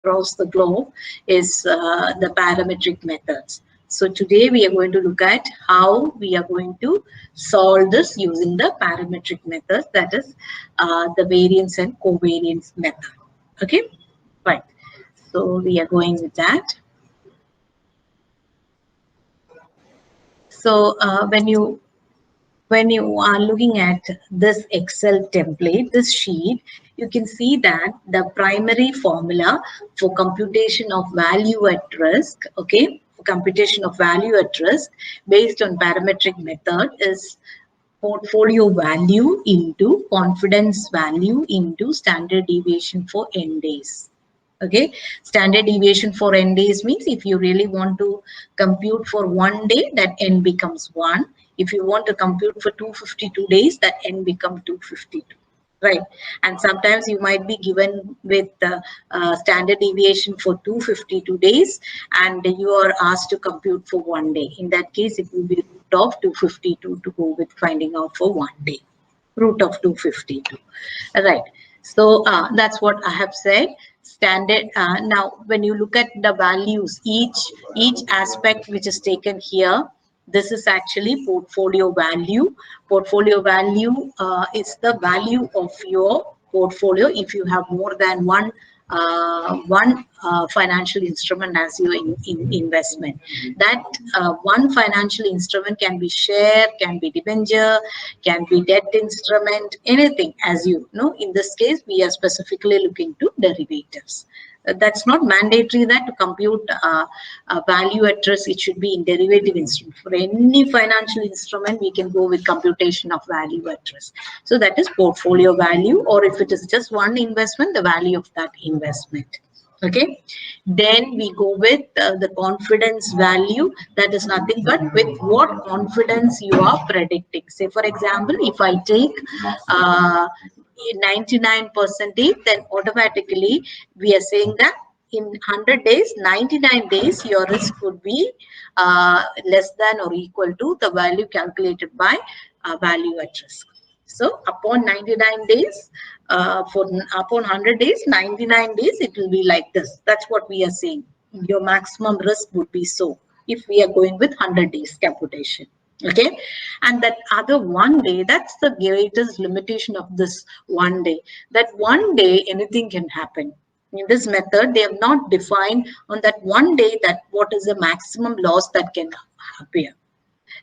across the globe is the parametric methods. So today we are going to look at how we are going to solve this using the parametric methods, that is the variance and covariance method. Okay, right. So we are going with that. So when you are looking at this Excel template, this sheet, you can see that the primary formula for computation of value at risk, okay, for computation of value at risk based on parametric method is portfolio value into confidence value into standard deviation for n days. Okay, standard deviation for n days means if you really want to compute for 1 day, that n becomes 1. If you want to compute for 252 days, that n becomes 252. Right, and sometimes you might be given with the standard deviation for 252 days, and you are asked to compute for 1 day. In that case, it will be root of 252 to go with finding out for 1 day. Root of 252. Right. So that's what I have said. Standard. Now, when you look at the values, each aspect which is taken here, this is actually portfolio value. Portfolio value is the value of your portfolio if you have more than one financial instrument as your investment. That one financial instrument can be share, can be debenture, can be debt instrument, anything. As you know, in this case we are specifically looking to derivatives. That's not mandatory that to compute value at risk, it should be in derivative instrument. For any financial instrument, we can go with computation of value at risk. So that is portfolio value, or if it is just one investment, the value of that investment. Okay, then we go with the confidence value. That is nothing but with what confidence you are predicting. Say for example, if I take 99%, then automatically we are saying that in 100 days, 99 days, your risk would be less than or equal to the value calculated by value at risk. So upon 99 days, upon 100 days, 99 days, it will be like this. That's what we are saying. Your maximum risk would be so if we are going with 100 days computation. Okay, and that other 1 day, that's the greatest limitation of this 1 day. That 1 day, anything can happen. In this method, they have not defined on that 1 day that what is the maximum loss that can appear.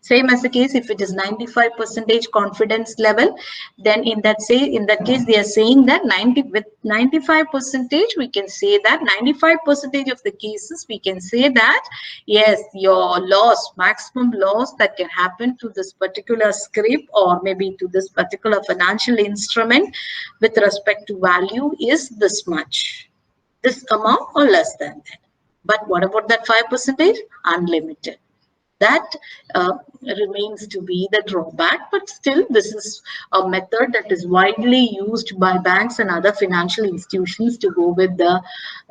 Same as the case, if it is 95% confidence level, then in that case they are saying that 95% we can say that 95% of the cases we can say that yes, your loss, maximum loss that can happen to this particular script or maybe to this particular financial instrument with respect to value is this much, this amount or less than that. But what about that 5%? Unlimited. That remains to be the drawback, but still this is a method that is widely used by banks and other financial institutions to go with the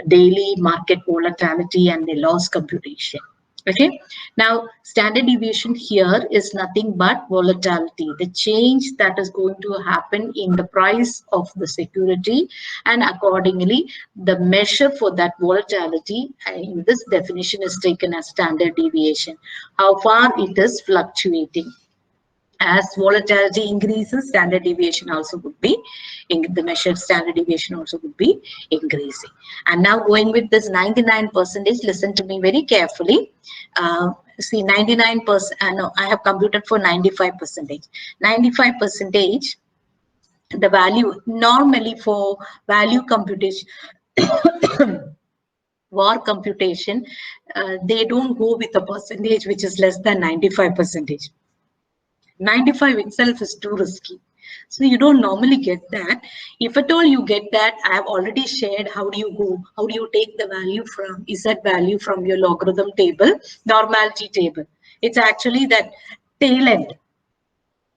daily market volatility and the loss computation. Okay, now standard deviation here is nothing but volatility, the change that is going to happen in the price of the security, and accordingly the measure for that volatility in this definition is taken as standard deviation, how far it is fluctuating. As volatility increases, standard deviation also would be in the measured standard deviation also would be increasing. And now going with this 99%, listen to me very carefully. See 99%, no, I have computed for 95%. 95%, the value normally for value computation, VAR computation, they don't go with a percentage which is less than 95%. 95 itself is too risky. So you don't normally get that. If at all you get that, I have already shared how do you take the value from Z value from your logarithm table, normality table. It's actually that tail end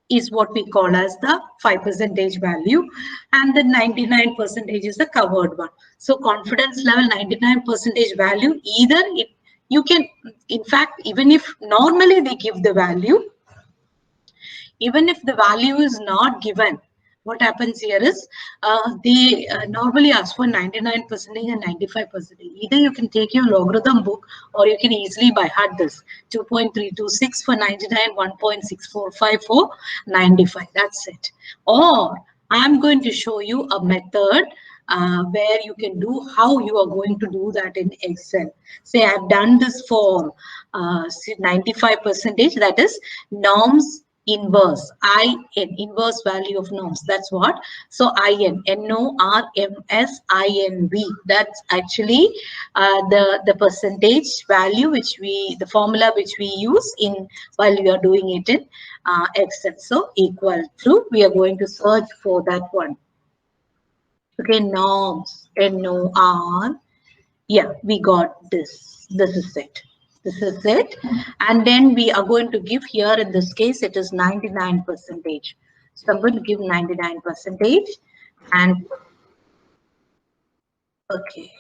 is what we call as the 5% value, and the 99% is the covered one. So confidence level 99% value, either you can, in fact, even if normally they give the value, even if the value is not given, what happens here is they normally ask for 99% and 95%. Either you can take your logarithm book or you can easily by heart this 2.326 for 99, 1.645 for 95. That's it. Or I'm going to show you a method where you can do how you are going to do that in Excel. Say I've done this for 95 percentage, that is norms inverse, IN, inverse value of norms. That's what. So IN, NORMSINV. That's actually the percentage value which the formula which we use in while we are doing it in Excel. So equal to, we are going to search for that one. Okay, norms, NOR. Yeah, we got this. This is it. This is it. And then we are going to give here, in this case, it is 99%. So I'm going to give 99%. And okay.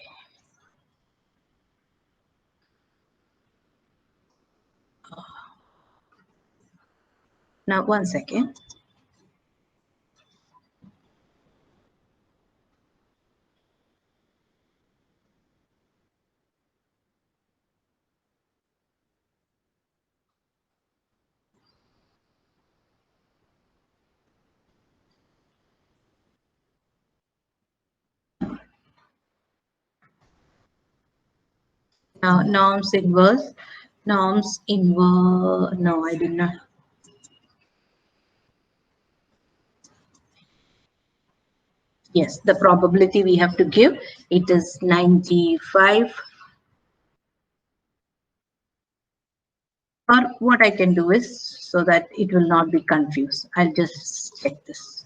Now, one second. Now, norms inverse. Norms inverse. No, I did not. Yes, the probability we have to give, it is 95. Or what I can do is, so that it will not be confused, I'll just check this.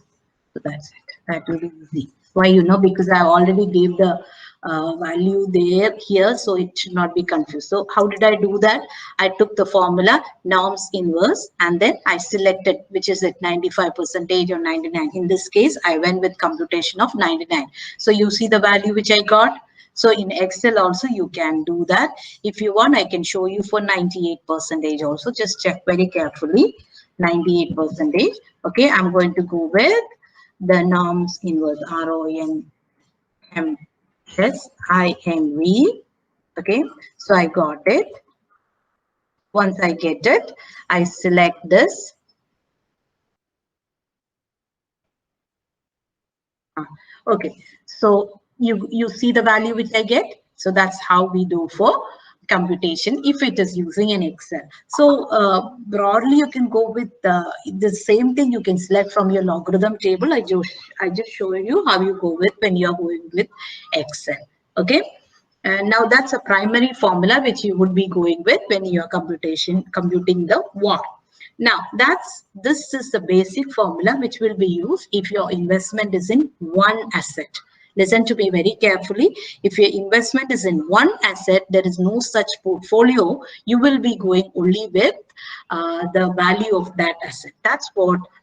So that's it. That will be easy. Why, because I already gave the value there here, so it should not be confused. So how did I do that? I took the formula norms inverse and then I selected which is at 95% or 99. In this case, I went with computation of 99. So you see the value which I got. So in Excel also you can do that. If you want, I can show you for 98% also. Just check very carefully. 98%. Okay, I'm going to go with the norms inverse, RONMSINV. Okay, so I got it. Once I get it, I select this. Okay, so you see the value which I get. So that's how we do for computation if it is using an Excel. So broadly, you can go with the same thing. You can select from your logarithm table. I just show you how you go with when you are going with Excel. Okay. And now that's a primary formula which you would be going with when you are computing the what. Now, this is the basic formula which will be used if your investment is in one asset. Listen to me very carefully. If your investment is in one asset, there is no such portfolio. You will be going only with the value of that asset.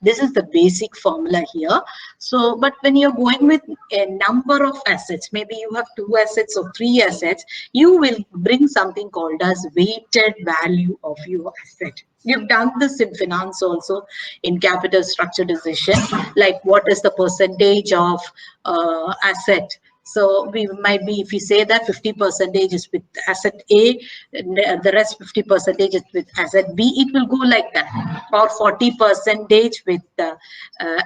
This is the basic formula here. So, but when you're going with a number of assets, maybe you have 2 assets or 3 assets, you will bring something called as weighted value of your asset. You've done this in finance also, in capital structure decision, like what is the percentage of asset. So we might be, if we say that 50% is with asset A, the rest 50% is with asset B, it will go like that. Or 40% with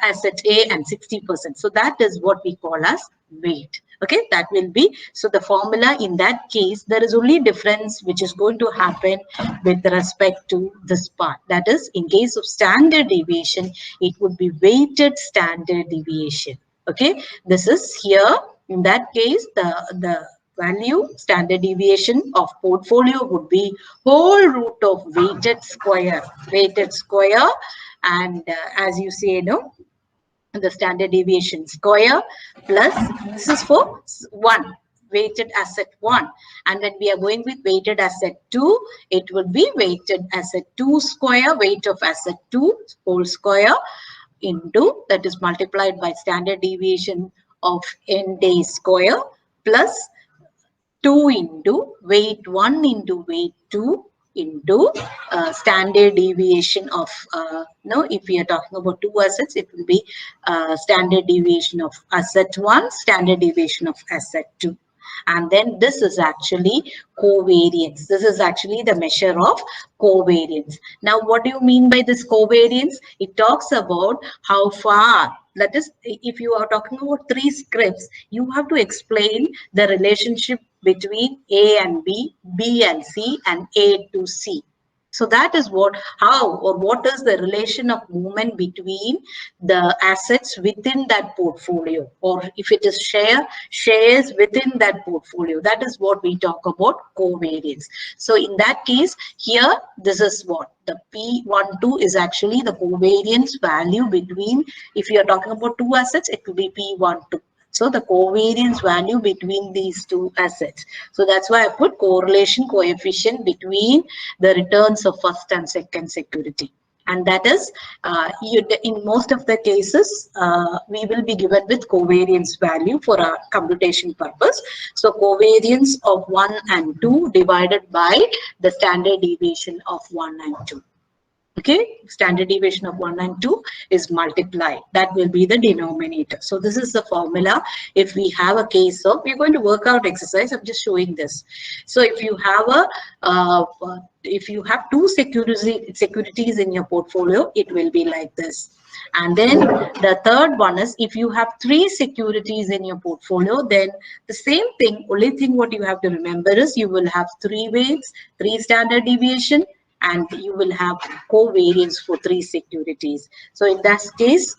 asset A and 60%. So that is what we call as weight. Okay, that will be, so the formula in that case, there is only difference which is going to happen with respect to this part. That is, in case of standard deviation, it would be weighted standard deviation. Okay, this is here. In that case, the value standard deviation of portfolio would be whole root of weighted square, and as you say, the standard deviation square plus, this is for 1, weighted asset 1, and when we are going with weighted asset 2, it will be weighted asset 2 square, weight of asset 2 whole square, into, that is multiplied by standard deviation of n days square, plus 2 into weight 1 into weight 2 into standard deviation of, no, if we are talking about two assets, it will be standard deviation of asset 1, standard deviation of asset 2. And then this is actually covariance. This is actually the measure of covariance. Now, what do you mean by this covariance? It talks about how far, that is, if you are talking about 3 scripts, you have to explain the relationship between A and B and C, and A to C. So that is what, how or what is the relation of movement between the assets within that portfolio, or if it is shares within that portfolio. That is what we talk about covariance. So in that case, here, this is what the P12 is actually the covariance value between, if you are talking about two assets, it will be P12. So the covariance value between these two assets. So that's why I put correlation coefficient between the returns of first and second security. And that is, in most of the cases, we will be given with covariance value for our computation purpose. So covariance of 1 and 2 divided by the standard deviation of 1 and 2. Okay, standard deviation of 1 and 2 is multiplied. That will be the denominator. So this is the formula. If we have a case of, we're going to work out exercise. I'm just showing this. So if you have if you have two securities in your portfolio, it will be like this. And then the third one is, if you have 3 securities in your portfolio, then the same thing. Only thing what you have to remember is you will have 3 weights, 3 standard deviation, and you will have covariance for 3 securities. So in that case,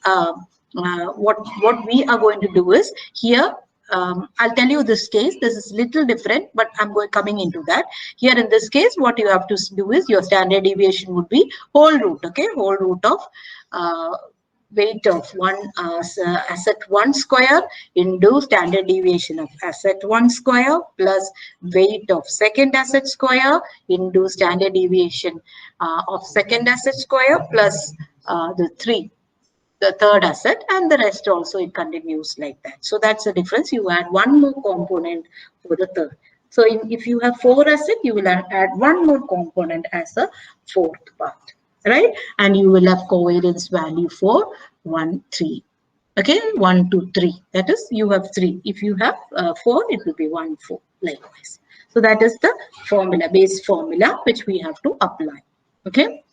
what we are going to do is here, I'll tell you this case. This is little different, but I'm coming into that. Here in this case, what you have to do is your standard deviation would be whole root, okay, whole root of weight of asset 1 square into standard deviation of asset 1 square plus weight of second asset square into standard deviation of second asset square plus the third asset, and the rest also it continues like that. So that's the difference. You add one more component for the third. So if you have 4 assets, you will add one more component as a fourth part, right? And you will have covariance value for 1, 3. Okay, 1, 2, 3. That is, you have 3. If you have 4, it will be 1, 4, likewise. So that is the formula, base formula, which we have to apply. Okay.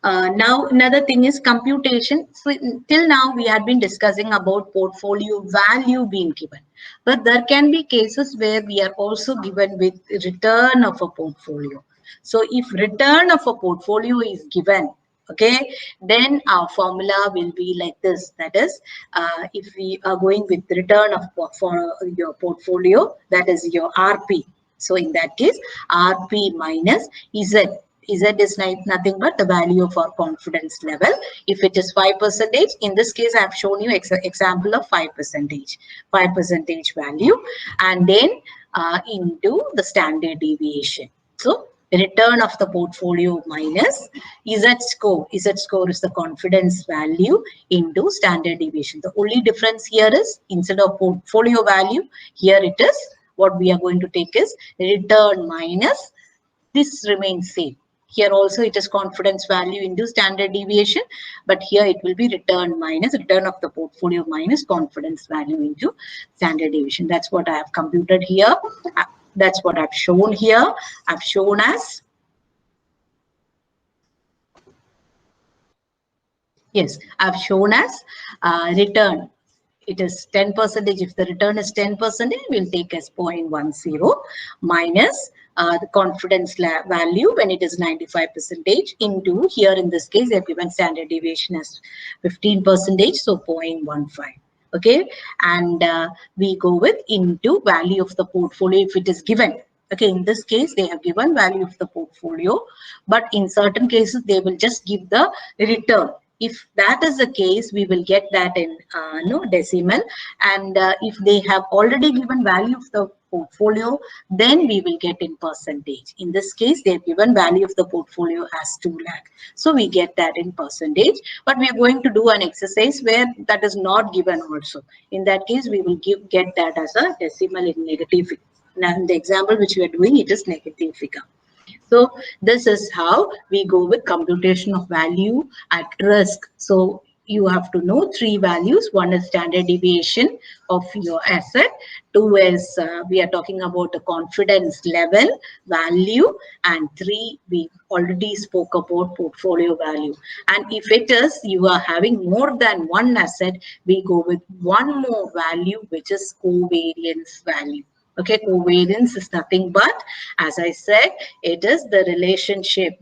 Now another thing is computation. So till now we had been discussing about portfolio value being given, but there can be cases where we are also given with return of a portfolio. So if return of a portfolio is given, okay, then our formula will be like this. That is, if we are going with return of for your portfolio, that is your RP. So in that case, RP minus Z. Z is nothing but the value of our confidence level. If it is 5%, in this case, I have shown you example of 5%, 5% value, and then into the standard deviation. So return of the portfolio minus Z score. Z score is the confidence value into standard deviation. The only difference here is, instead of portfolio value, here it is, what we are going to take is return minus, this remains same. Here also it is confidence value into standard deviation, but here it will be return minus return of the portfolio minus confidence value into standard deviation. That's what I have computed here. That's what I've shown here. I've shown as, yes, I've shown as return. It is 10%. If the return is 10%, we'll take as 0.10 minus the confidence value when it is 95% into, here in this case, they have given standard deviation as 15%, so 0.15. Okay, and we go with into value of the portfolio if it is given. Okay, in this case, they have given value of the portfolio, but in certain cases, they will just give the return. If that is the case, we will get that in decimal. And if they have already given value of the portfolio, then we will get in percentage. In this case, they have given value of the portfolio as 2 lakh. So we get that in percentage. But we are going to do an exercise where that is not given also. In that case, we will get that as a decimal in negative. Now, in the example which we are doing, it is negative figure. So this is how we go with computation of value at risk. So you have to know three values. One is standard deviation of your asset. Two is we are talking about the confidence level value, and three we already spoke about portfolio value. And if it is you are having more than one asset, we go with one more value, which is covariance value. Okay, covariance is nothing but, as I said, it is the relationship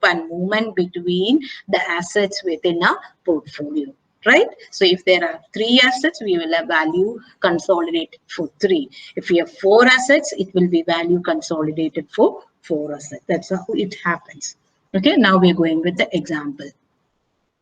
and movement between the assets within a portfolio, right? So if there are three assets, we will have value consolidated for three. If we have four assets, it will be value consolidated for four assets. That's how it happens. Okay, now we're going with the example.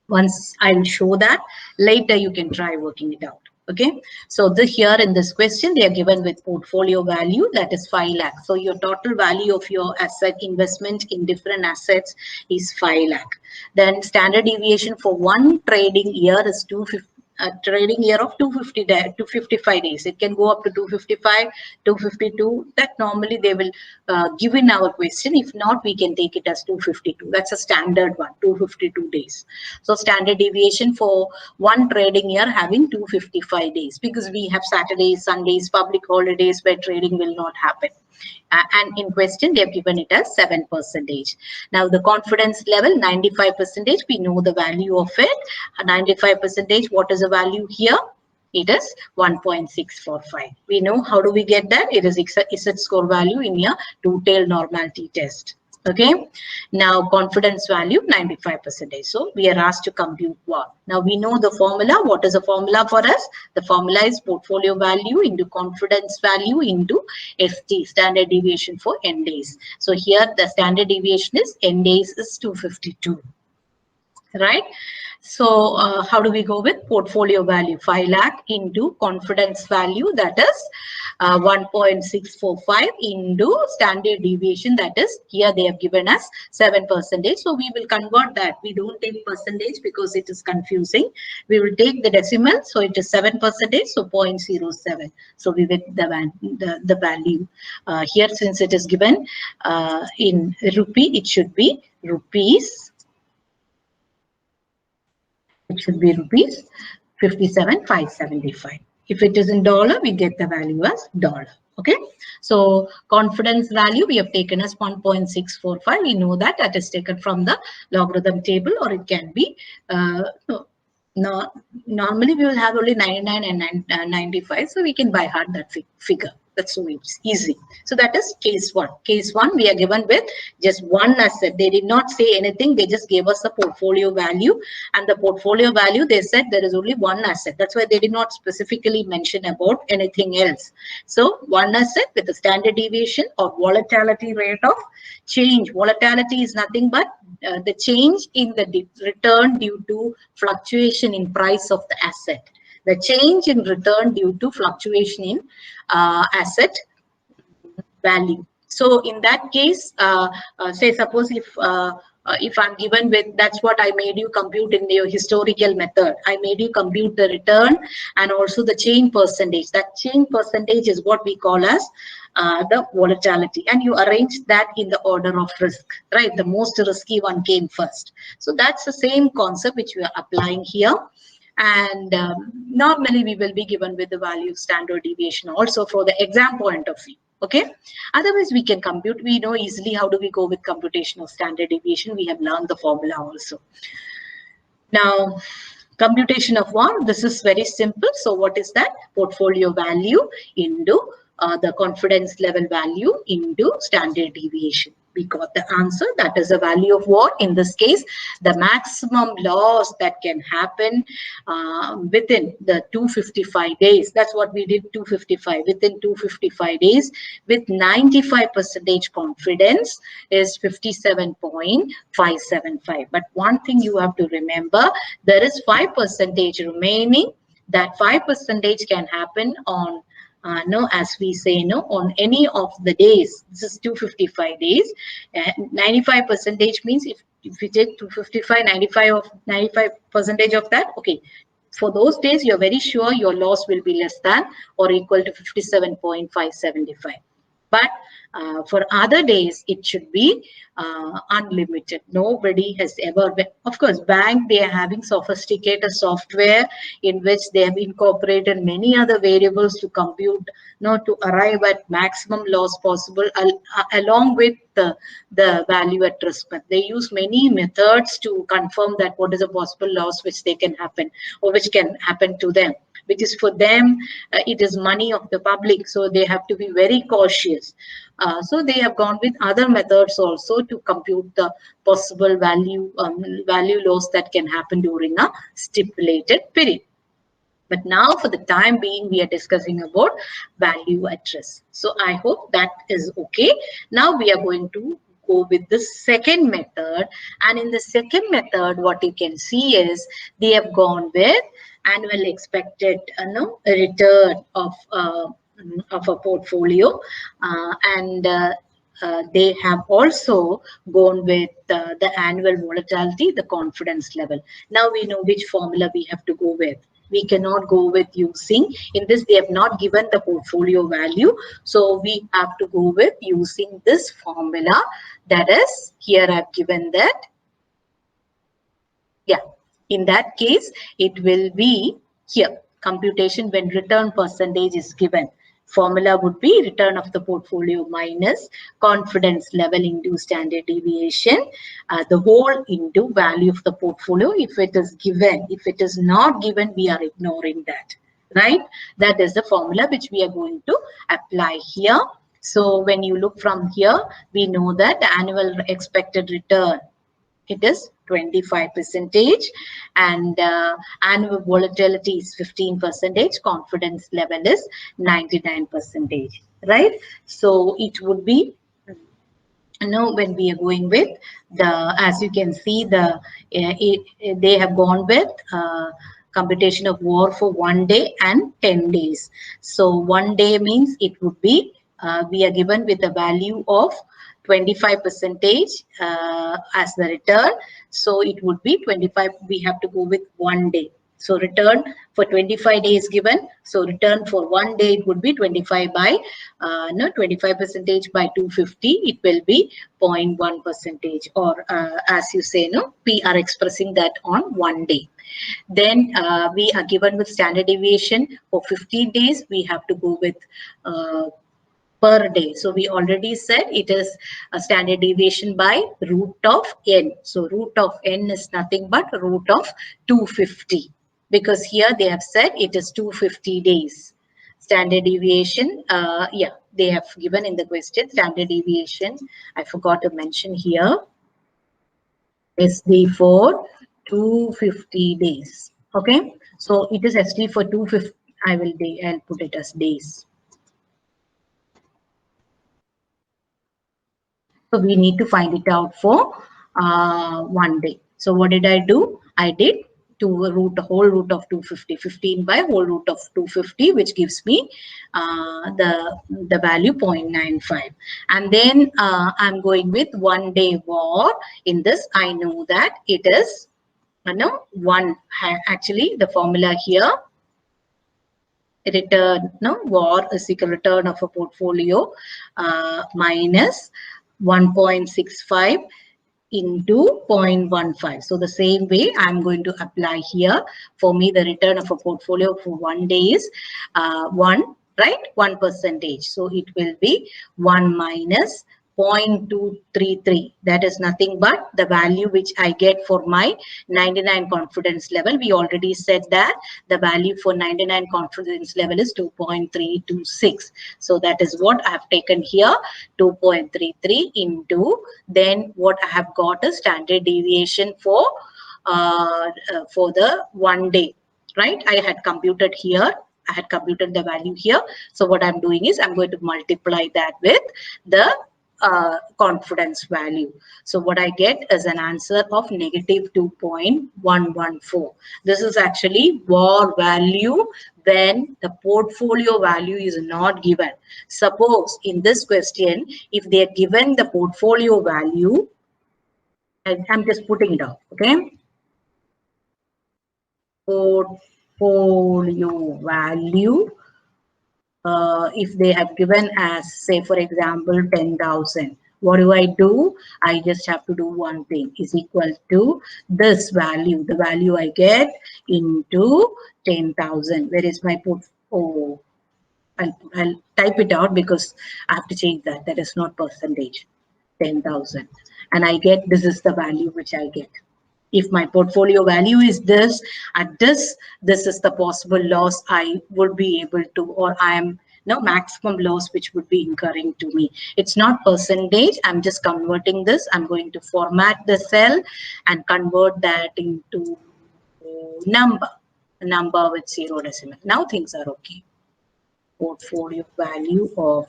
Once I'll show that, later you can try working it out. Okay, so here in this question, they are given with portfolio value, that is 5 lakh. So your total value of your asset investment in different assets is 5 lakh. Then standard deviation for one trading year is 250. A trading year of 255 days. It can go up to 255, 252. That normally they will give in our question. If not, we can take it as 252. That's a standard one, 252 days. So standard deviation for one trading year having 255 days, because we have Saturdays, Sundays, public holidays where trading will not happen. And in question, they have given it as 7%. Now the confidence level 95%. We know the value of it. 95%. What is the value here? It is 1.645. We know how do we get that? It is Z score value in your two-tailed normality test. Okay, now confidence value 95%. So we are asked to compute what? Now we know the formula. What is the formula for us? The formula is portfolio value into confidence value into ST, standard deviation for N days. So here the standard deviation is N days is 252. Right? So how do we go with portfolio value? 5 lakh into confidence value, that is 1.645 into standard deviation, that is here they have given us 7%. So we will convert that. We don't take percentage because it is confusing. We will take the decimal. So it is 7%. So 0.07. So we get the value here. Since it is given in rupee, it should be rupees. It should be rupees 57,575. If it is in dollar, we get the value as dollar. Okay, so confidence value we have taken as 1.645. We know that is taken from the logarithm table, or it can be normally we will have only 99 and 95, so we can by heart that figure. That's so easy. So that is case one. Case one, we are given with just one asset. They did not say anything. They just gave us the portfolio value, and the portfolio value, they said there is only one asset. That's why they did not specifically mention about anything else. So one asset with a standard deviation or volatility rate of change. Volatility is nothing but the change in the return due to fluctuation in price of the asset. The change in return due to fluctuation in asset value. So in that case, say suppose if I'm given with, that's what I made you compute in your historical method. I made you compute the return and also the change percentage. That change percentage is what we call as the volatility, and you arrange that in the order of risk, right? The most risky one came first. So that's the same concept which we are applying here. And normally we will be given with the value of standard deviation also for the exam point of view. Okay, otherwise we can compute. We know easily how do we go with computation of standard deviation. We have learned the formula also. Now computation of one, this is very simple. So what is that? Portfolio value into the confidence level value into standard deviation. We got the answer. That is the value of what? In this case, the maximum loss that can happen within the 255 days. That's what we did, 255. Within 255 days with 95% confidence is 57.575. But one thing you have to remember, there is 5% remaining. That 5% can happen on as we say, on any of the days. This is 255 days, and 95% means if we take 255, 95% of that, okay, for those days you're very sure your loss will be less than or equal to 57.575. But for other days, it should be unlimited. Nobody has ever been. Of course, bank, they are having sophisticated software in which they have incorporated many other variables to compute, to arrive at maximum loss possible along with the value at risk. But they use many methods to confirm that what is a possible loss which they can happen or which can happen to them, which is for them, it is money of the public, so they have to be very cautious. So they have gone with other methods also to compute the possible value loss that can happen during a stipulated period. But now for the time being, we are discussing about value at risk. So I hope that is okay. Now we are going to go with the second method. And in the second method, what you can see is they have gone with annual expected return of a portfolio, and they have also gone with the annual volatility, the confidence level. Now we know which formula we have to go with. We cannot go with using, in this they have not given the portfolio value, so we have to go with using this formula. That is, here I've given that. Yeah, in that case, it will be here, computation when return percentage is given. Formula would be return of the portfolio minus confidence level into standard deviation, the whole into value of the portfolio if it is given. If it is not given, we are ignoring that, right? That is the formula which we are going to apply here. So when you look from here, we know that the annual expected return, it is 25%, and annual volatility is 15%, confidence level is 99%, right? So it would be, when we are going with the, as you can see, they have gone with computation of VAR for 1 day and 10 days. So 1 day means it would be, we are given with a value of 25% as the return. So it would be 25, we have to go with 1 day. So return for 25 days given. So return for 1 day, it would be 25 by 25% by 250. It will be 0.1%, or as you say, we are expressing that on 1 day. Then we are given with standard deviation for 15 days. We have to go with per day. So we already said it is a standard deviation by root of n. So root of n is nothing but root of 250, because here they have said it is 250 days. Standard deviation, yeah, they have given in the question standard deviation. I forgot to mention here. SD for 250 days. Okay, so it is SD for 250. I'll put it as days. So we need to find it out for 1 day. So what did I do? I did whole root of 250, 15 by whole root of 250, which gives me the value 0.95. And then I'm going with 1 day VAR. In this, I know that it is, actually the formula here, return, VAR is equal return of a portfolio minus 1.65 into 0.15. So the same way I'm going to apply here. For me, the return of a portfolio for 1 day is 1%. So it will be 1 minus 0.233. That is nothing but the value which I get for my 99 confidence level. We already said that the value for 99 confidence level is 2.326. So that is what I have taken here, 2.33 into, then what I have got is standard deviation for the 1 day, right? I had computed here. I had computed the value here. So what I'm doing is I'm going to multiply that with the confidence value. So what I get is an answer of negative 2.114. This is actually VAR value when the portfolio value is not given. Suppose in this question, if they are given the portfolio value, I'm just putting it up, okay? Portfolio value if they have given as, say, for example, 10,000, what do? I just have to do one thing, is equal to this value, the value I get into 10,000. Where is my put? Oh, I'll type it out because I have to change that. That is not percentage. 10,000. And I get, this is the value which I get. If my portfolio value is this, at this is the possible loss I would be able to, or I am no maximum loss which would be incurring to me. It's not percentage. I'm just converting this. I'm going to format the cell and convert that into number with 0 decimal. Now things are okay. Portfolio value of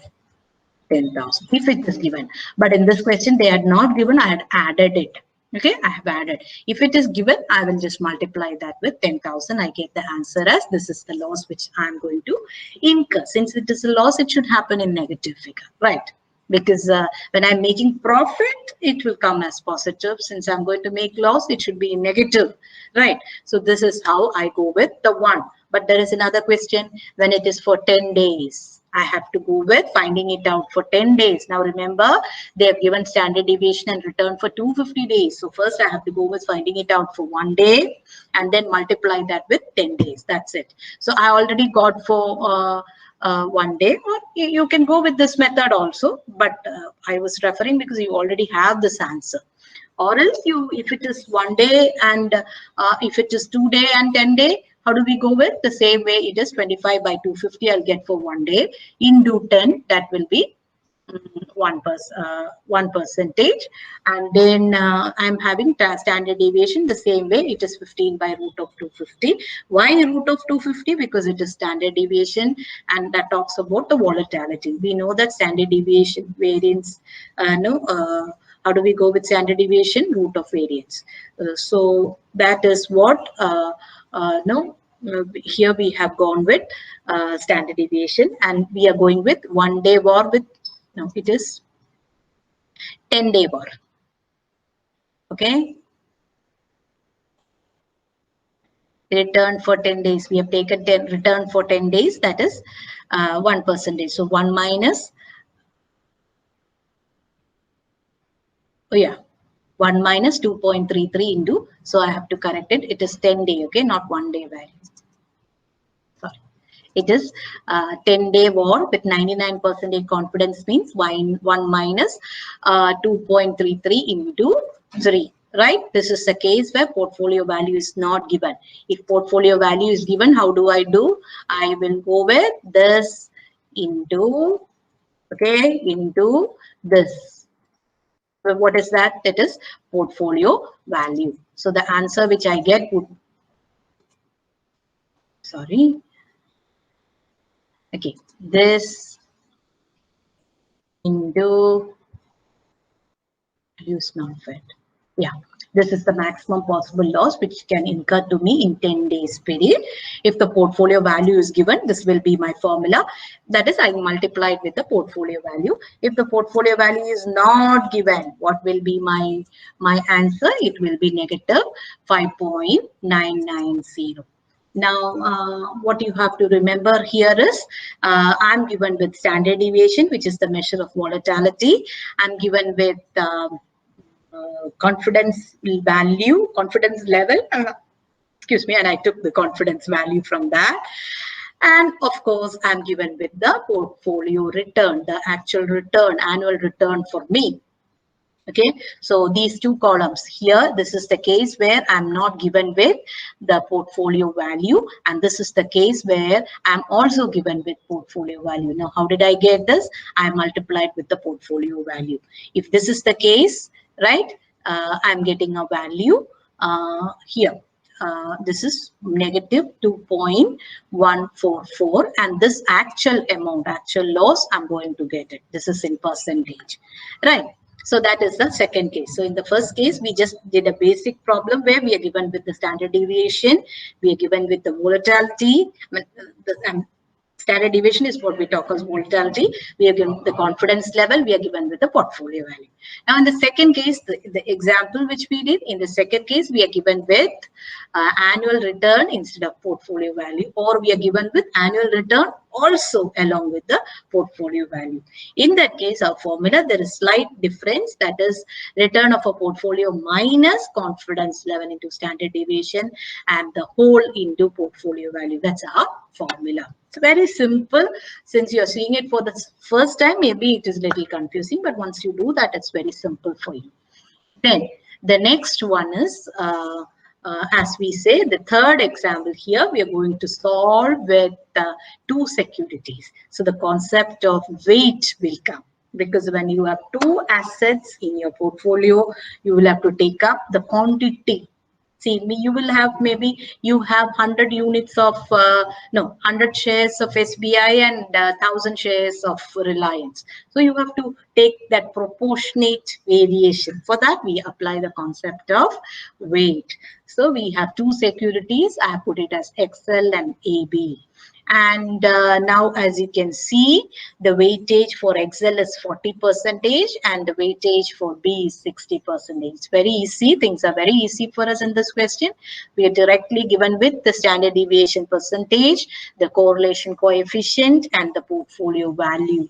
10,000 if it is given, but in this question they had not given. I had added it. Okay, I have added. If it is given, I will just multiply that with 10,000. I get the answer as this is the loss which I am going to incur. Since it is a loss, it should happen in negative figure, right? Because when I'm making profit, it will come as positive. Since I'm going to make loss, it should be in negative, right? So this is how I go with the one. But there is another question. When it is for 10 days, I have to go with finding it out for 10 days. Now remember, they have given standard deviation and return for 250 days. So first I have to go with finding it out for 1 day and then multiply that with 10 days. That's it. So I already got for 1 day, or you can go with this method also. But I was referring because you already have this answer. Or else if it is 1 day and if it is 2 day and 10 day, how do we go with? The same way it is 25 by 250 I'll get for 1 day into 10, that will be 1 percentage. And then I'm having standard deviation the same way, it is 15 by root of 250. Why root of 250? Because it is standard deviation and that talks about the volatility. We know that standard deviation variance, how do we go with standard deviation? Root of variance. So that is what here we have gone with standard deviation, and we are going with 1 day VAR with, no, it is 10 day VAR. Okay. Return for 10 days. We have taken return for 10 days. That is 1%. So 1 minus. Oh yeah. 1 minus 2.33 into, so I have to correct it. It is 10 day, okay, not 1 day value. Sorry. It is 10 day VAR with 99% confidence, means 1 minus 2.33 into 3, right? This is a case where portfolio value is not given. If portfolio value is given, how do? I will go with this into, okay, into this. So what is that? It is portfolio value. So the answer which I get would, sorry, okay, this into use non-fit. Yeah, this is the maximum possible loss which can incur to me in 10 days period. If the portfolio value is given, this will be my formula. That is, I multiplied with the portfolio value. If the portfolio value is not given, what will be my answer? It will be negative 5.990. Now, what you have to remember here is, I'm given with standard deviation, which is the measure of volatility. I'm given with confidence level, excuse me, and I took the confidence value from that. And of course, I'm given with the portfolio return, the actual return, annual return for me. Okay, so these two columns here, this is the case where I'm not given with the portfolio value, and this is the case where I'm also given with portfolio value. Now, how did I get this? I multiplied with the portfolio value. If this is the case, right, I'm getting a value here. This is negative 2.144, and this actual amount, actual loss, I'm going to get it. This is in percentage, right? So that is the second case. So in the first case, we just did a basic problem where we are given with the standard deviation, we are given with the volatility. Standard deviation is what we talk as volatility. We are given the confidence level, we are given with the portfolio value. Now, in the second case, the example which we did, in the second case, we are given with annual return instead of portfolio value, or we are given with annual return also along with the portfolio value. In that case, our formula, there is slight difference, that is return of a portfolio minus confidence level into standard deviation and the whole into portfolio value. That's our formula. It's very simple. Since you're seeing it for the first time, maybe it is a little confusing, but once you do that, it's very simple for you. Then the next one is, as we say, the third example here, we are going to solve with two securities. So the concept of weight will come, because when you have two assets in your portfolio, you will have to take up the quantity. See, you will have, maybe you have 100 units of, 100 shares of SBI and 1,000 shares of Reliance. So you have to take that proportionate variation. For that, we apply the concept of weight. So we have two securities. I put it as XL and AB. And now, as you can see, the weightage for XL is 40% and the weightage for B is 60%. It's very easy. Things are very easy for us in this question. We are directly given with the standard deviation percentage, the correlation coefficient, and the portfolio value.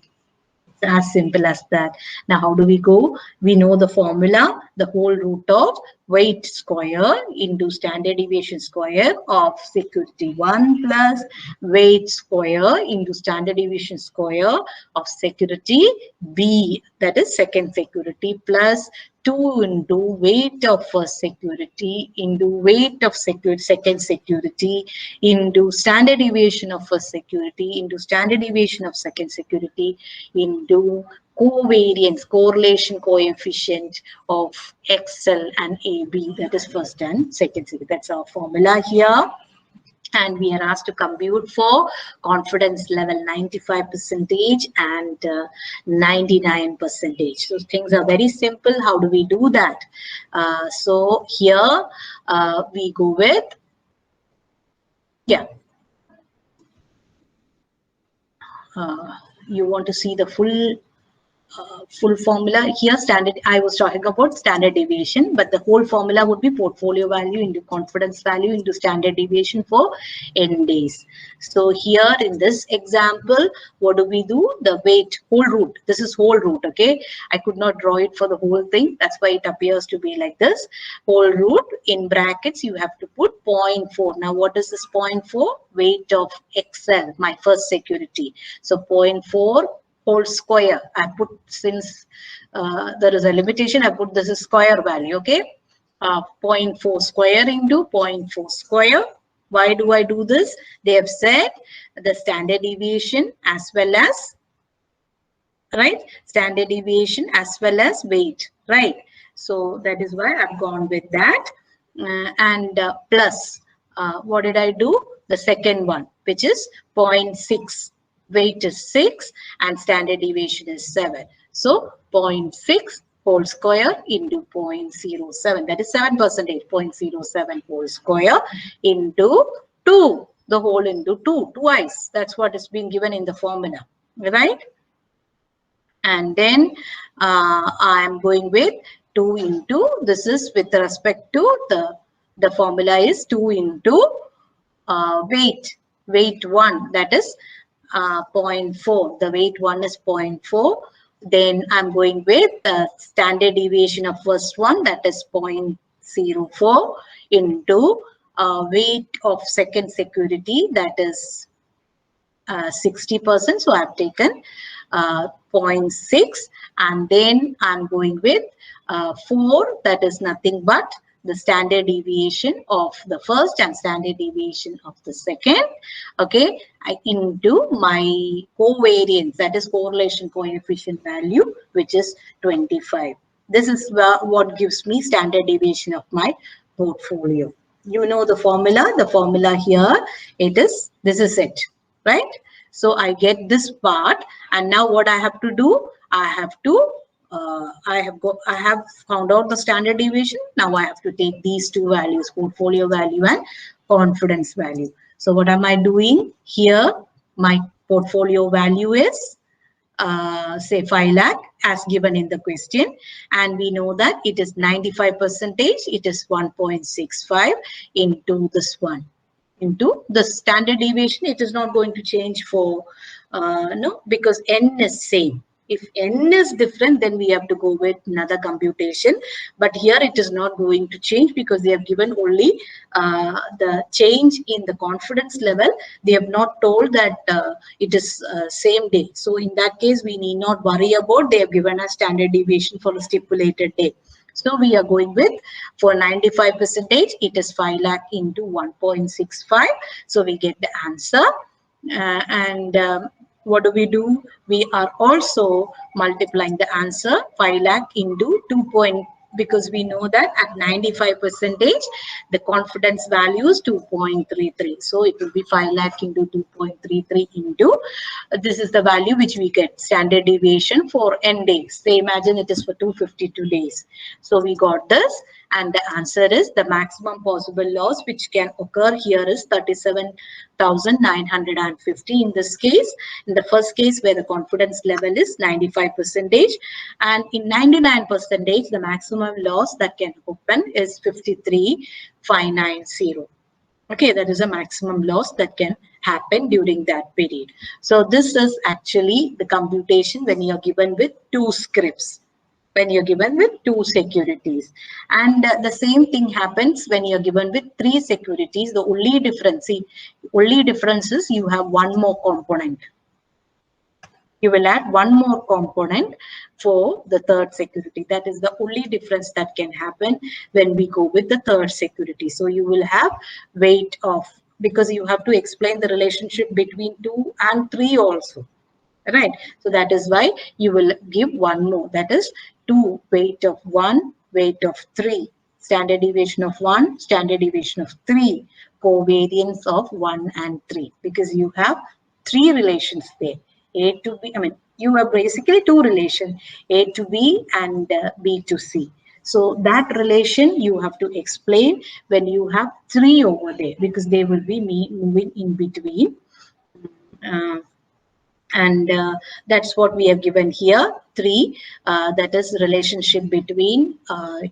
As simple as that. Now, how do we go? We know the formula, the whole root of weight square into standard deviation square of security 1 plus weight square into standard deviation square of security B, that is second security, plus 2 into weight of first security into weight of second security into standard deviation of first security into standard deviation of second security into covariance, correlation coefficient of XL and AB, that is first and second security. That's our formula here. And we are asked to compute for confidence level 95% and 99%. So things are very simple. How do we do that? So here we go with, you want to see the full formula here. Standard, I was talking about standard deviation, but the whole formula would be portfolio value into confidence value into standard deviation for n days. So here in this example, what do we do? The weight, whole root. This is whole root, okay? I could not draw it for the whole thing. That's why it appears to be like this. Whole root, in brackets, you have to put 0.4. Now, what is this 0.4? Weight of XL, my first security. So 0.4 whole square. I put, since there is a limitation, I put this is square value, okay? 0.4 square into 0.4 square. Why do I do this? They have said the standard deviation as well as, right? Standard deviation as well as weight, right? So that is why I've gone with that. Plus, what did I do? The second one, which is 0.6. Weight is 6 and standard deviation is 7. So 0.6 whole square into 0.07. That is 7%. 0.07 whole square into 2. The whole into 2. Twice. That's what is being given in the formula. Right? And then I am going with 2 into, this is with respect to the formula is 2 into weight. Weight 1, that is 0.4. The weight 1 is 0.4. Then I'm going with standard deviation of first one, that is 0.04 into weight of second security, that is 60%. So I've taken 0.6, and then I'm going with 4, that is nothing but the standard deviation of the first and standard deviation of the second, okay, into my covariance, that is correlation coefficient value, which is 25. This is what gives me standard deviation of my portfolio. You know the formula here, this is it, right? So I get this part, and now what I have to do, I have found out the standard deviation. Now I have to take these two values, portfolio value and confidence value. So what am I doing here? My portfolio value is say 5 lakh, as given in the question, and we know that it is 95%, it is 1.65 into this one, into the standard deviation. It is not going to change for no, because n is same. If n is different, then we have to go with another computation. But here it is not going to change because they have given only the change in the confidence level. They have not told that it is same day. So in that case, we need not worry about. They have given a standard deviation for a stipulated day. So we are going with, for 95%, it is 5 lakh into 1.65. So we get the answer. And what do? We are also multiplying the answer 5 lakh into 2. Because we know that at 95%, the confidence value is 2.33. So it will be 5 lakh into 2.33 into, this is the value which we get, standard deviation for n days. Say imagine it is for 252 days. So we got this, and the answer is the maximum possible loss which can occur here is 37,950 in this case. In the first case where the confidence level is 95%, and in 99%, the maximum loss that can happen is 53,590. Okay, that is a maximum loss that can happen during that period. So this is actually the computation when you are given with two scripts, when you're given with two securities. And the same thing happens when you're given with three securities. The only difference is you have one more component. You will add one more component for the third security. That is the only difference that can happen when we go with the third security. So you will have weight of, because you have to explain the relationship between 2 and 3 also. Right. So that is why you will give one more. That is 2, weight of 1, weight of 3, standard deviation of 1, standard deviation of 3, covariance of 1 and 3. Because you have three relations there. A to B, you have basically two relations, A to B and B to C. So that relation you have to explain when you have 3 over there, because they will be moving in between. And that's what we have given here, 3. That is relationship between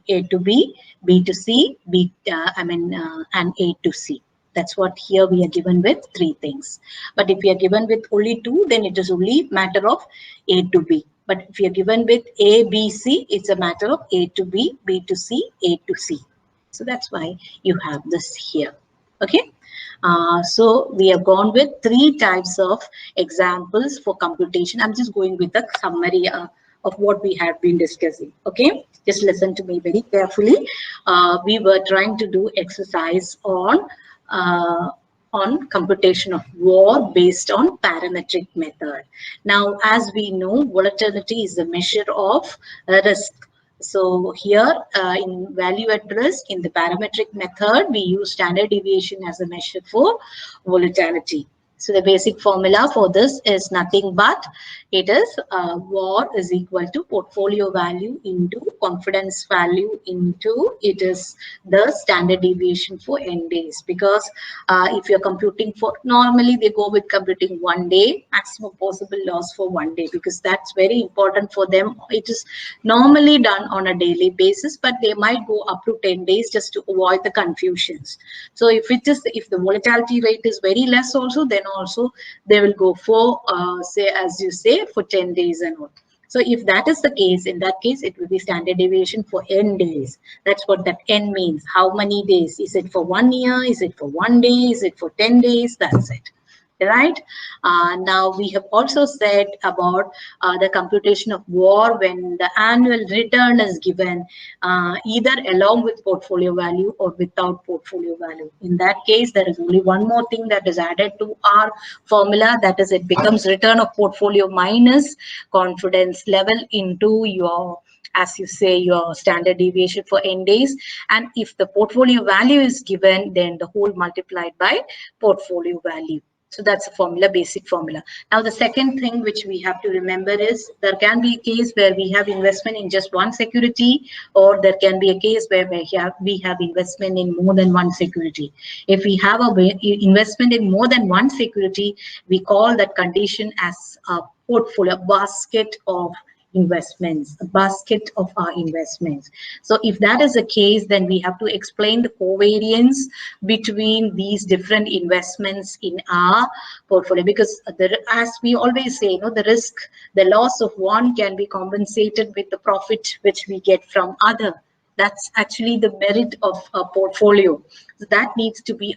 A to B, B to C, and A to C. That's what here we are given with 3 things. But if we are given with only 2, then it is only matter of A to B. But if you are given with A, B, C, it's a matter of A to B, B to C, A to C. So that's why you have this here. Okay. So we have gone with 3 types of examples for computation. I'm just going with a summary of what we have been discussing. Okay, just listen to me very carefully. We were trying to do exercise on computation of VAR based on parametric method. Now, as we know, volatility is a measure of risk. So here in value at risk, in the parametric method, we use standard deviation as a measure for volatility. So the basic formula for this is nothing but it is VAR is equal to portfolio value into confidence value into it is the standard deviation for n days. Because if you're computing for, normally they go with computing 1 day, maximum possible loss for 1 day, because that's very important for them. It is normally done on a daily basis, but they might go up to 10 days just to avoid the confusions. So if the volatility rate is very less also, then also they will go for say, as you say, for 10 days and all. So if that is the case, in that case it will be standard deviation for n days. That's what that n means. How many days? Is it for 1 year? Is it for 1 day? Is it for 10 days? That's it. Right. Now we have also said about the computation of VAR when the annual return is given either along with portfolio value or without portfolio value. In that case, there is only one more thing that is added to our formula, that is it becomes return of portfolio minus confidence level into your, as you say, your standard deviation for n days. And if the portfolio value is given, then the whole multiplied by portfolio value. So that's a formula, basic formula. Now, the second thing which we have to remember is there can be a case where we have investment in just one security, or there can be a case where we have investment in more than one security. If we have a investment in more than one security, we call that condition as a portfolio basket of investments, a basket of our investments. So if that is the case, then we have to explain the covariance between these different investments in our portfolio, because as we always say, the risk, the loss of one can be compensated with the profit which we get from other. That's actually the merit of a portfolio. So that needs to be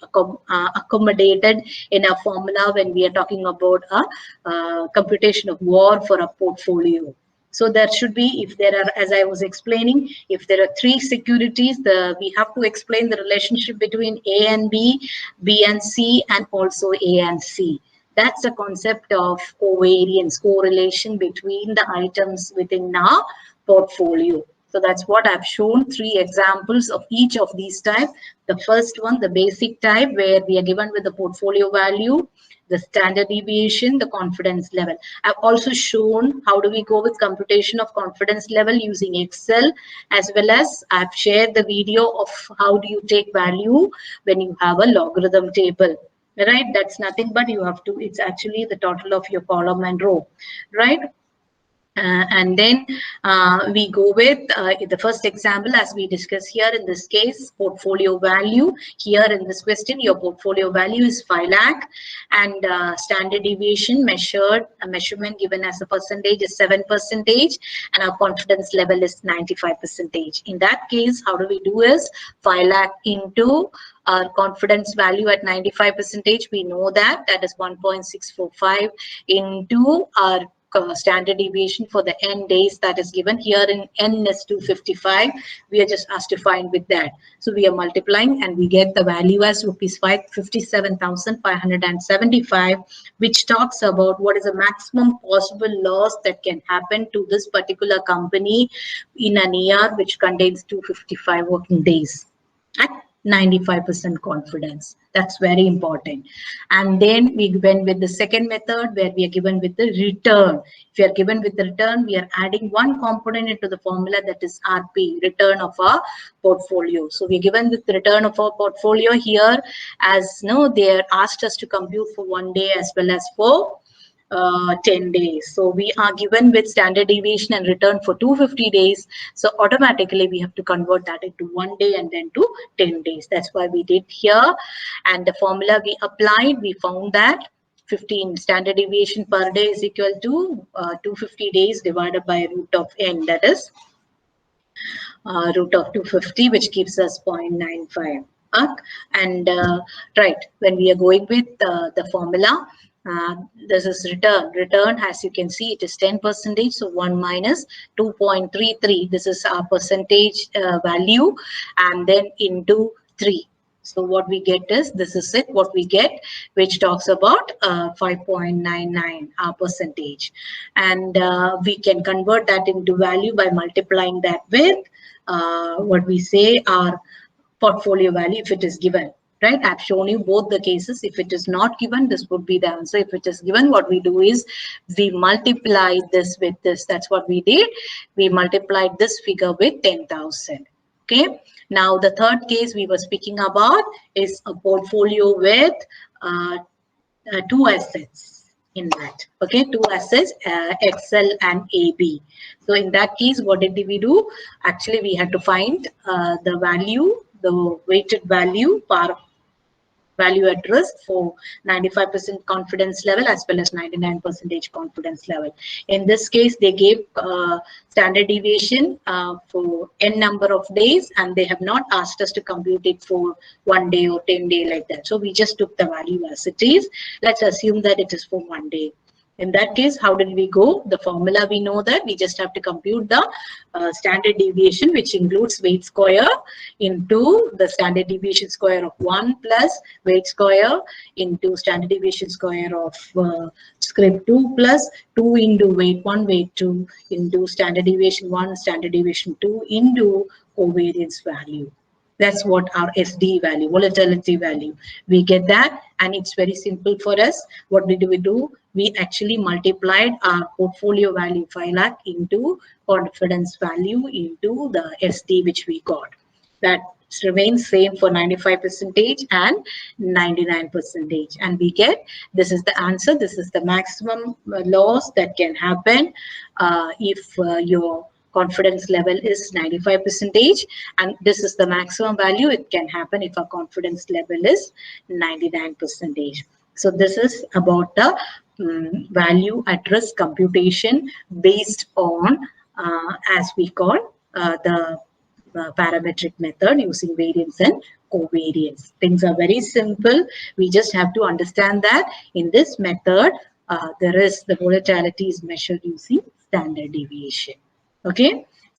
accommodated in a formula when we are talking about a computation of VaR for a portfolio. So there should be, if there are, as I was explaining, if there are three securities, we have to explain the relationship between A and B, B and C, and also A and C. That's a concept of covariance, correlation between the items within our portfolio. So that's what I've shown, three examples of each of these types. The first one, the basic type, where we are given with the portfolio value, the standard deviation, the confidence level. I've also shown how do we go with computation of confidence level using Excel, as well as I've shared the video of how do you take value when you have a logarithm table. Right, that's nothing but you have to, it's actually the total of your column and row, right? And then we go with the first example as we discuss here. In this case, portfolio value. Here in this question, your portfolio value is 5 lakh, and standard deviation measured, a measurement given as a percentage is 7%, and our confidence level is 95%. In that case, how do we do is 5 lakh into our confidence value at 95%. We know that is 1.645 into our standard deviation for the n days that is given here. In n is 255, we are just asked to find with that. So we are multiplying and we get the value as rupees 57,575, which talks about what is the maximum possible loss that can happen to this particular company in an year which contains 255 working days at 95% confidence. That's very important. And then we went with the second method where we are given with the return. If we are given with the return, we are adding one component into the formula, that is RP, return of our portfolio. So we are given with the return of our portfolio here, as they are asked us to compute for 1 day as well as for 10 days. So we are given with standard deviation and return for 250 days. So automatically we have to convert that into 1 day and then to 10 days. That's why we did here. And the formula we applied, we found that 15 standard deviation per day is equal to 250 days divided by root of n, that is root of 250, which gives us 0.95. And right, when we are going with the formula, this is return, as you can see, it is 10%. So 1 minus 2.33, this is our percentage value, and then into 3. So what we get is, this is it, what we get, which talks about 5.99 percentage. And we can convert that into value by multiplying that with what we say our portfolio value if it is given. Right, I've shown you both the cases. If it is not given, this would be the answer. If it is given, what we do is we multiply this with this. That's what we did. We multiplied this figure with 10,000. Okay. Now the third case we were speaking about is a portfolio with 2 assets in that. Okay, 2 assets, XL and AB. So in that case, what did we do? Actually, we had to find the value, the weighted value per value at risk for 95% confidence level as well as 99% confidence level. In this case, they gave standard deviation for n number of days, and they have not asked us to compute it for 1 day or 10 day like that. So we just took the value as it is. Let's assume that it is for 1 day. In that case, how did we go? The formula, we know that we just have to compute the standard deviation, which includes weight square into the standard deviation square of 1 plus weight square into standard deviation square of script 2 plus 2 into weight 1, weight 2 into standard deviation 1, standard deviation 2 into covariance value. That's what our SD value, volatility value. We get that, and it's very simple for us. What did we do? We actually multiplied our portfolio value 5 lakh into confidence value into the SD which we got. that remains same for 95% and 99%, and we get this is the answer. This is the maximum loss that can happen if your confidence level is 95%, and this is the maximum value it can happen if our confidence level is 99%. So this is about the value at risk computation based on as we call the parametric method using variance and covariance. Things are very simple. We just have to understand that in this method, the volatility is measured using standard deviation. Okay.